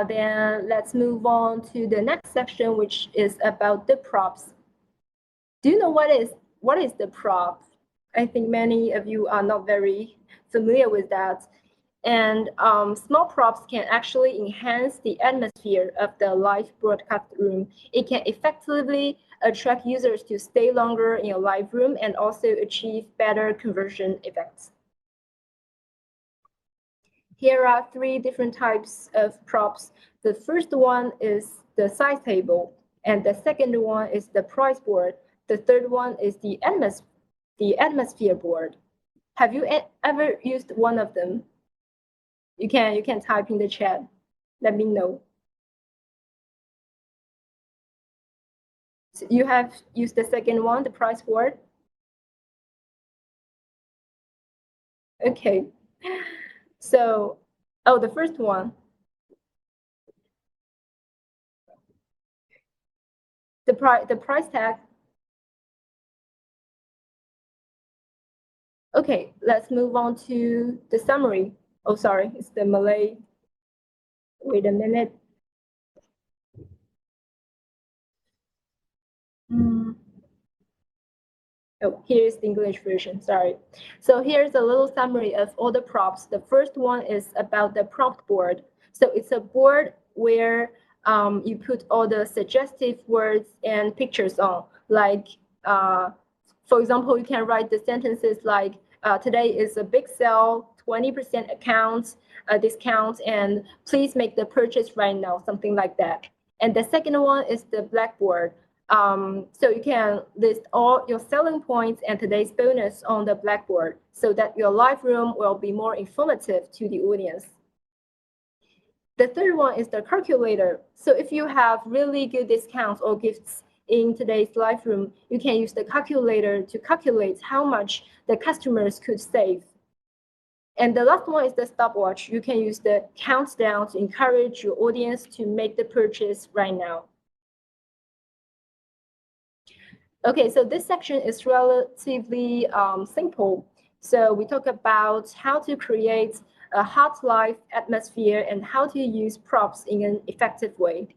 Then let's move on to the next section, which is about the props. Do you know what is the prop? I think many of you are not very familiar with that. And small props can actually enhance the atmosphere of the live broadcast room. It can effectively attract users to stay longer in your live room and also achieve better conversion effects. Here are 3 different types of props. The first one is the size table, and the second one is the price board. The third one is the atmosphere board. Have you ever used one of them? You can type in the chat. Let me know. So you have used the second one, the price board? Okay. So, oh, the first one. The price tag. Okay, let's move on to the summary. Oh, sorry, it's the Malay. Wait a minute. Oh, here's the English version, sorry. So here's a little summary of all the props. The first one is about the prompt board. So it's a board where you put all the suggestive words and pictures on. Like, for example, you can write the sentences like, today is a big sale, 20% discount, and please make the purchase right now, something like that. And the second one is the blackboard. So you can list all your selling points and today's bonus on the blackboard so that your live room will be more informative to the audience. The third one is the calculator. So if you have really good discounts or gifts in today's live room, you can use the calculator to calculate how much the customers could save. And the last one is the stopwatch. You can use the countdown to encourage your audience to make the purchase right now. Okay, so this section is relatively simple. So we talk about how to create a hot live atmosphere and how to use props in an effective way.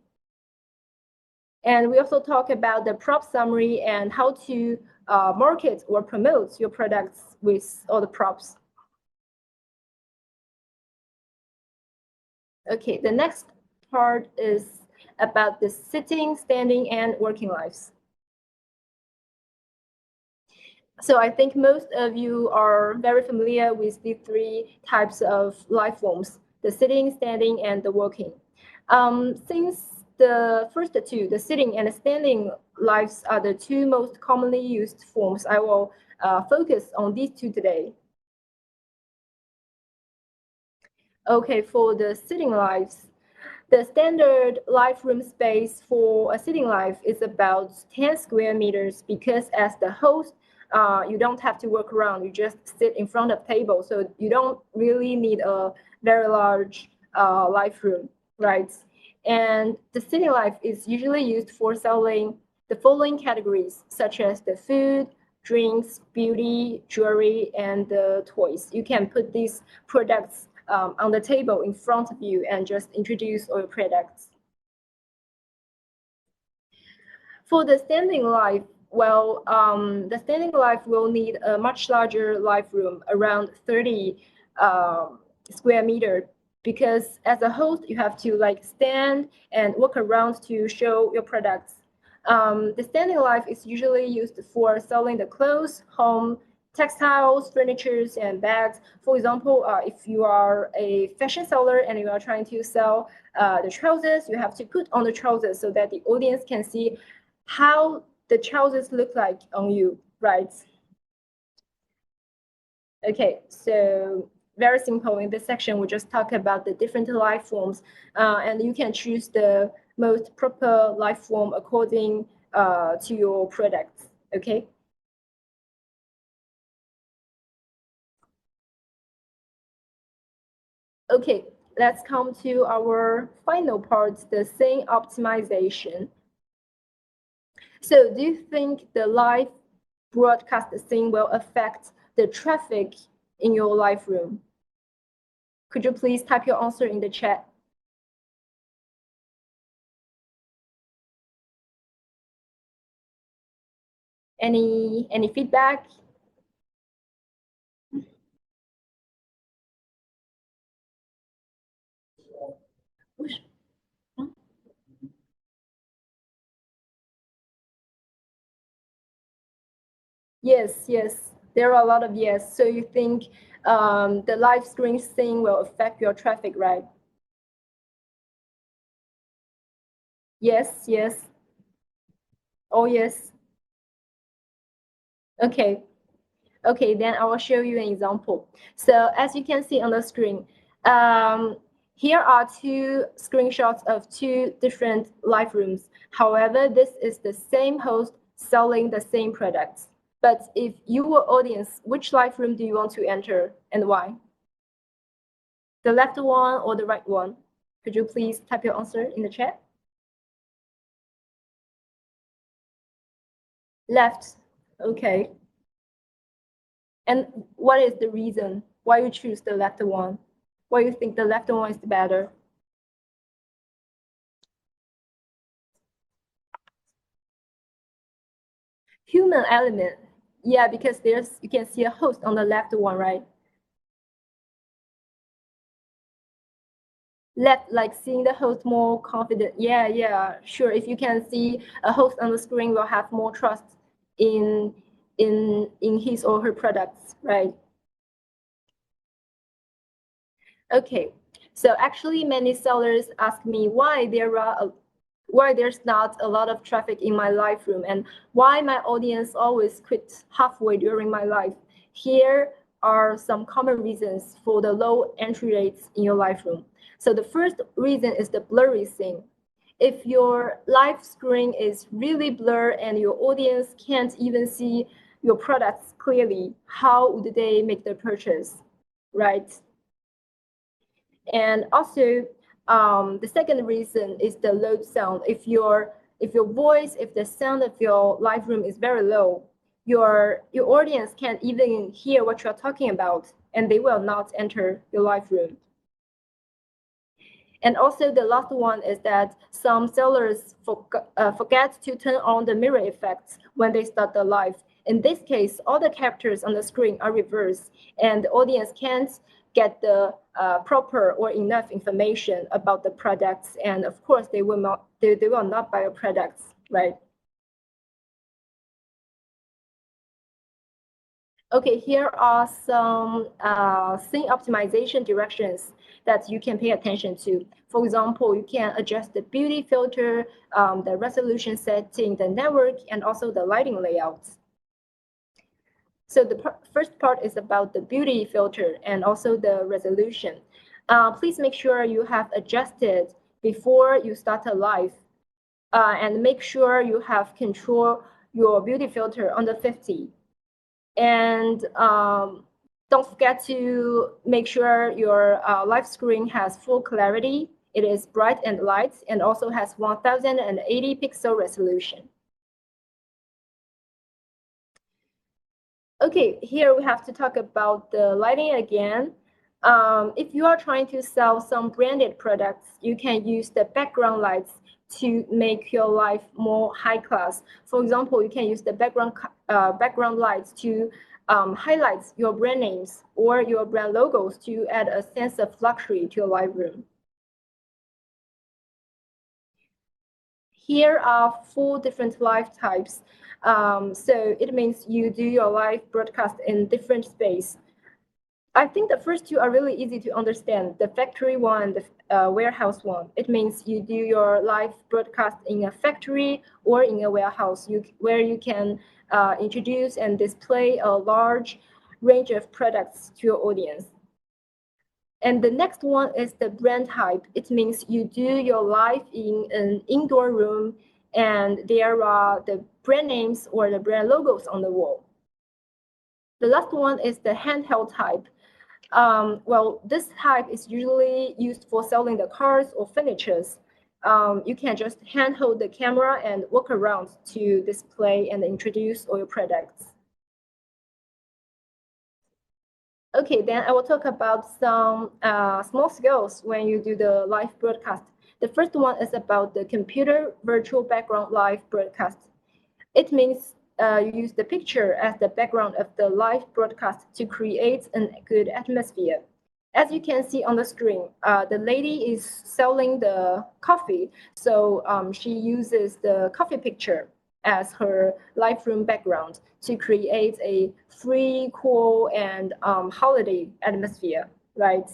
And we also talk about the prop summary and how to market or promote your products with all the props. Okay, the next part is about the sitting, standing, and working lives. So I think most of you are very familiar with the 3 types of life forms, the sitting, standing, and the walking. Since the first 2, the sitting and the standing lives are the 2 most commonly used forms, I will focus on these 2 today. Okay, for the sitting lives, the standard live room space for a sitting live is about 10 square meters because as the host, you don't have to walk around, you just sit in front of table. So you don't really need a very large live room, right? And the sitting live is usually used for selling the following categories, such as the food, drinks, beauty, jewelry, and the toys. You can put these products on the table in front of you and just introduce all your products. For the standing live, well, the standing live will need a much larger live room, around 30 square meter, because as a host, you have to like stand and walk around to show your products. The standing live is usually used for selling the clothes, home, textiles, furnitures, and bags. For example, if you are a fashion seller and you are trying to sell the trousers, you have to put on the trousers so that the audience can see how the trousers look like on you, right? Okay, so very simple. In this section, we just talk about the different life forms, and you can choose the most proper life form according to your products, okay? Okay, let's come to our final part, the scene optimization. So do you think the live broadcast scene will affect the traffic in your live room? Could you please type your answer in the chat? Any feedback? Yes, yes. There are a lot of yes. So you think the live screen thing will affect your traffic, right? Yes, yes. Oh, yes. Okay. Okay, then I will show you an example. So as you can see on the screen, here are two screenshots of two different live rooms. However, this is the same host selling the same products. But if you were audience, which live room do you want to enter and why? The left one or the right one? Could you please type your answer in the chat? Left. Okay. And what is the reason why you choose the left one? Why you think the left one is better? Human element. Yeah, because there's you can see a host on the left one, right? Left, like seeing the host more confident. Yeah, yeah, sure. If you can see a host on the screen, will have more trust in in his or her products, right? Okay, so actually many sellers ask me why there's not a lot of traffic in my live room and why my audience always quit halfway during my live. Here are some common reasons for the low entry rates in your live room. So the first reason is the blurry thing. If your live screen is really blurred and your audience can't even see your products clearly, how would they make the purchase, right? And also, the second reason is the low sound. If your voice, if the sound of your live room is very low, your audience can't even hear what you're talking about, and they will not enter your live room. And also the last one is that some sellers forget to turn on the mirror effects when they start the live. In this case, all the characters on the screen are reversed, and the audience can't get the proper or enough information about the products. And of course, they will not buy your products, right? Okay, here are some scene optimization directions that you can pay attention to. For example, you can adjust the beauty filter, the resolution setting, the network, and also the lighting layouts. So the first part is about the beauty filter and also the resolution. Please make sure you have adjusted before you start a live, and make sure you have control your beauty filter under 50. And don't forget to make sure your live screen has full clarity. It is bright and light and also has 1080 pixel resolution. Okay, here we have to talk about the lighting again. If you are trying to sell some branded products, you can use the background lights to make your life more high class. For example, you can use the background lights to highlight your brand names or your brand logos to add a sense of luxury to your live room. Here are 4 different live types. So it means you do your live broadcast in different space. I think the first two are really easy to understand, the factory one and the warehouse one. It means you do your live broadcast in a factory or in a warehouse where you can introduce and display a large range of products to your audience. And the next one is the brand type. It means you do your live in an indoor room and there are the brand names or the brand logos on the wall. The last one is the handheld type. Well, this type is usually used for selling the cars or furnitures. You can just handhold the camera and walk around to display and introduce all your products. Okay, then I will talk about some small skills when you do the live broadcast. The first one is about the computer virtual background live broadcast. It means you use the picture as the background of the live broadcast to create a good atmosphere. As you can see on the screen, the lady is selling the coffee, so she uses the coffee picture as her live room background to create a free, cool, and holiday atmosphere, right?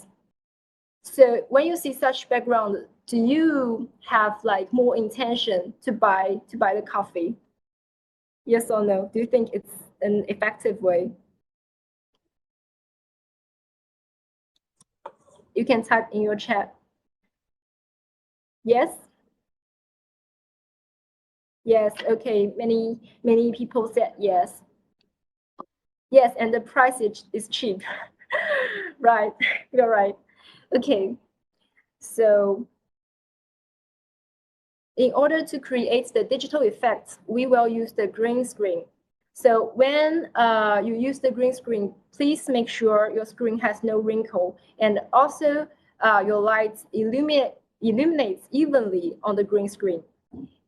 So when you see such background, do you have like more intention to buy the coffee? Yes or no? Do you think it's an effective way? You can type in your chat. Yes? Yes, okay. Many people said yes. Yes, and the price is cheap. Right, you're right. Okay, so in order to create the digital effects, we will use the green screen. So when you use the green screen, please make sure your screen has no wrinkle, and also your lights illuminates evenly on the green screen.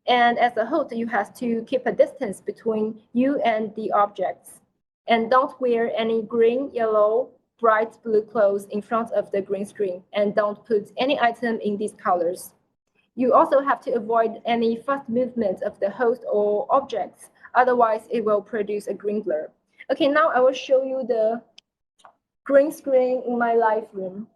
And as a host, you have to keep a distance between you and the objects. And don't wear any green, yellow, bright blue clothes in front of the green screen. And don't put any item in these colors. You also have to avoid any fast movement of the host or objects. Otherwise, it will produce a green blur. Okay, now I will show you the green screen in my live room.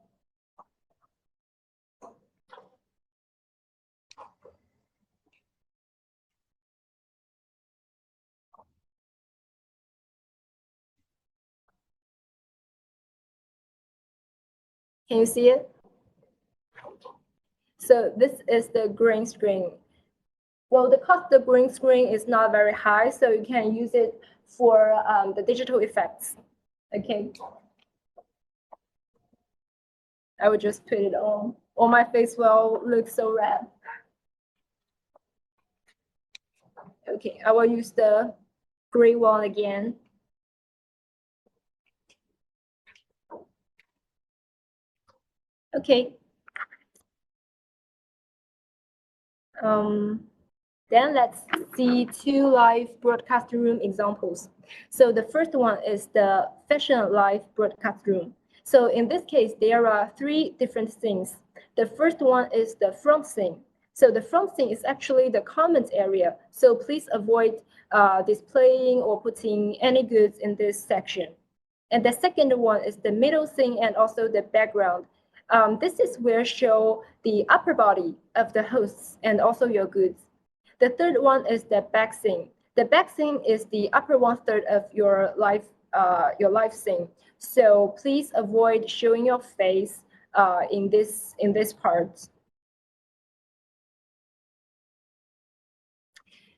Can you see it? So this is the green screen. Well, the cost of the green screen is not very high, so you can use it for the digital effects. Okay. I would just put it on, or my face will look so red. Okay, I will use the gray one again. Okay. Then let's see two live broadcast room examples. So the first one is the fashion live broadcast room. So in this case, there are three different things. The first one is the front scene. So the front scene is actually the comment area. So please avoid displaying or putting any goods in this section. And the second one is the middle scene and also the background. This is where show the upper body of the hosts and also your goods. The third one is the back scene. The back scene is the upper 1/3 of your live scene. So please avoid showing your face in this part.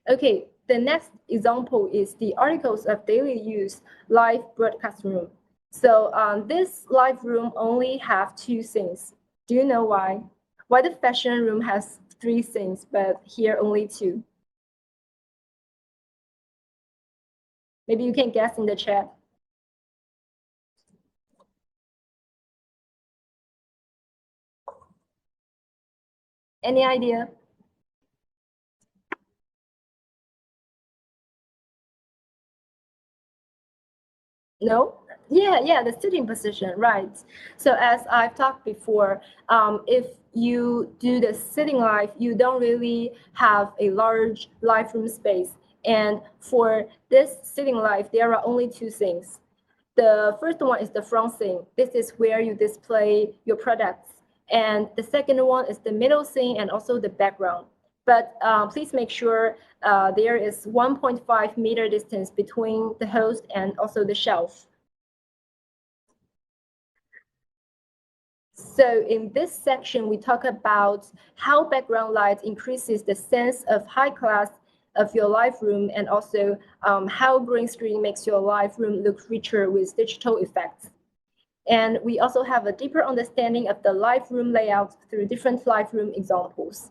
Okay, the next example is the articles of daily use live broadcast room. So this live room only have two scenes. Do you know why? Why the fashion room has three scenes, but here only two? Maybe you can guess in the chat. Any idea? No? Yeah, the sitting position, right. So as I've talked before, if you do the sitting live, you don't really have a large live room space. And for this sitting live, there are only two things. The first one is the front scene. This is where you display your products. And the second one is the middle scene and also the background. But please make sure there is 1.5 meter distance between the host and also the shelf. So in this section, we talk about how background light increases the sense of high class of your live room, and also how green screen makes your live room look richer with digital effects. And we also have a deeper understanding of the live room layout through different live room examples.